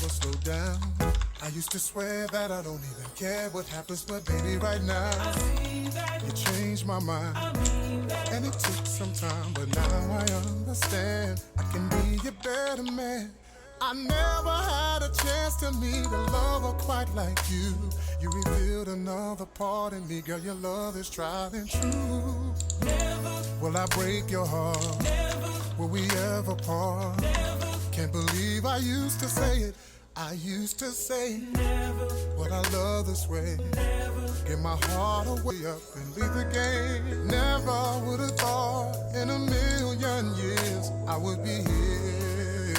never slow down. I used to swear that I don't even care what happens, but baby, right now, you changed my mind. And it took some time, but now I understand I can be a better man. I never had a chance to meet a lover quite like you. You revealed another part in me, girl, your love is tried and true. Never will I break your heart. Never will we ever part. Never can't believe I used to say it. I used to say never would I love this way. Never give my heart away up and leave the game. Never would have thought in a million years I would be here.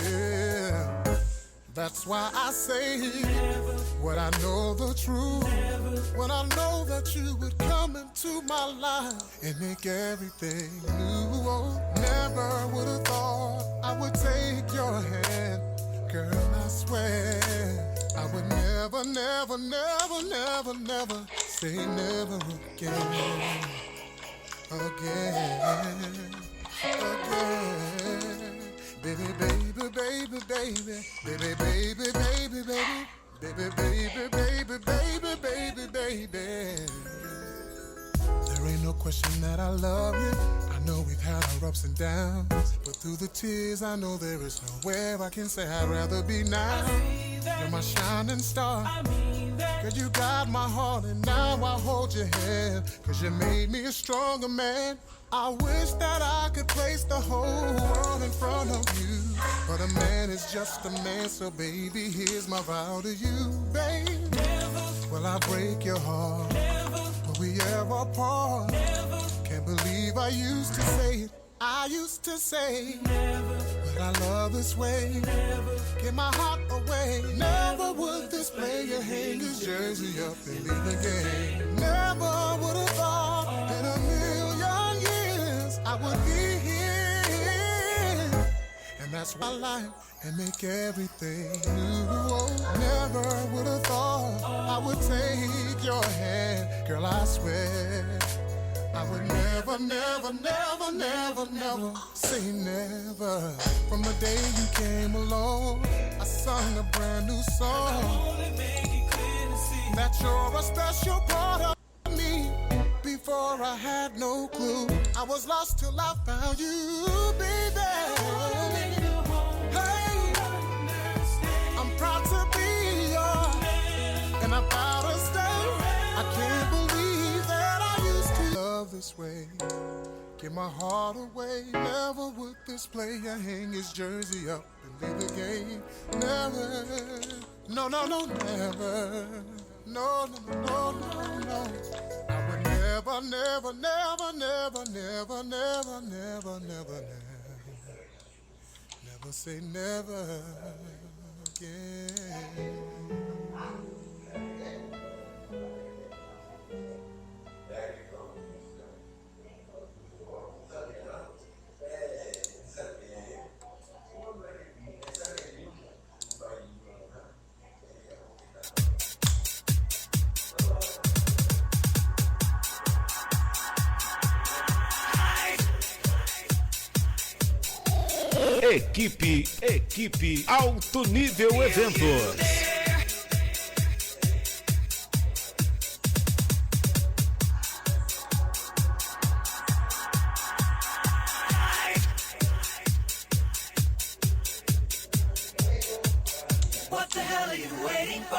That's why I say never when I know the truth. Never when I know that you would come into my life and make everything new. Oh, never would have thought I would take your hand. Girl, I swear I would never, never, never, never, never say never again. Again. Again. Baby, baby, baby, baby. Baby, baby, baby, baby. Baby, baby, baby, baby, baby, baby. There ain't no question that I love you. I know we've had our ups and downs, but through the tears I know there is nowhere I can say I'd rather be now. You're my shining star. Girl, you got my heart and now I hold your hand, cause you made me a stronger man. I wish that I could place the whole world in front of you, but a man is just a man, so baby, here's my vow to you, babe. Never will I break your heart. Never will we ever part. Never can't believe I used to say it. I used to say never would I love this way. Never give my heart away. Never would this player hang his jersey up and leave the game. Never would have thought in a million years I would be here. And that's why I like and make everything new. Oh, never would have thought I would take your hand. Girl, I swear I would never, never, never, never, never say never. From the day you came along, I sung a brand new song. That you're a special part of me. Before I had no clue, I was lost till I found you, baby. Hey, I'm proud to be yours, and I'm proud to stay. I can't believe that I used to love this way. Give my heart away. Never would this player hang his jersey up and leave the game. Never, no, no, no, never. No, no, no, no, no. I would never, never, never, never, never, never, never, never, never say never again. Equipe Alto Nível Eventos. What the hell are you waiting for?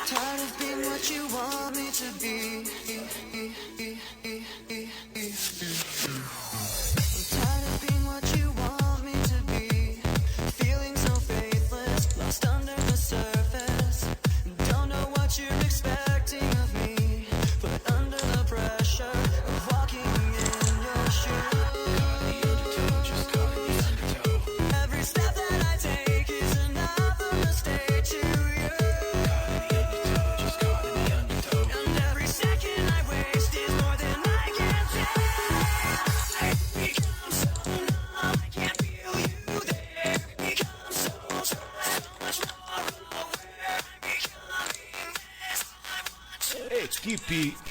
tired of being what you want me to be. I'm tired of being what you want me to be. Feeling so faithless, lost under the surface. Don't know what you're expecting of me, but under the pressure of walking in your shoes. Every step that I take is another mistake to you. And every second I waste is more than I can take. I become so numb, I can't feel you there. Become so tired, so much more aware. I'm becoming this. I want to.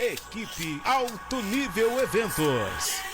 Equipe Alto Nível Eventos.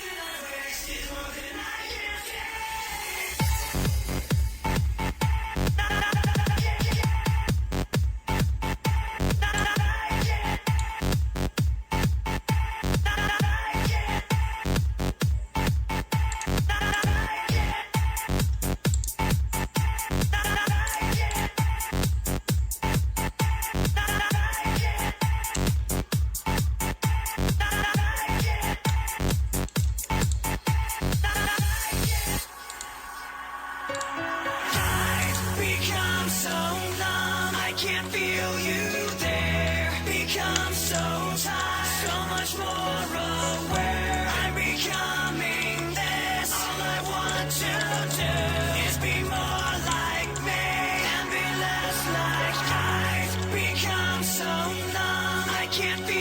Become so numb, I can't feel you there. Become so tired, so much more aware. I'm becoming this. All I want to do is be more like me and be less like I've become so numb, I can't feel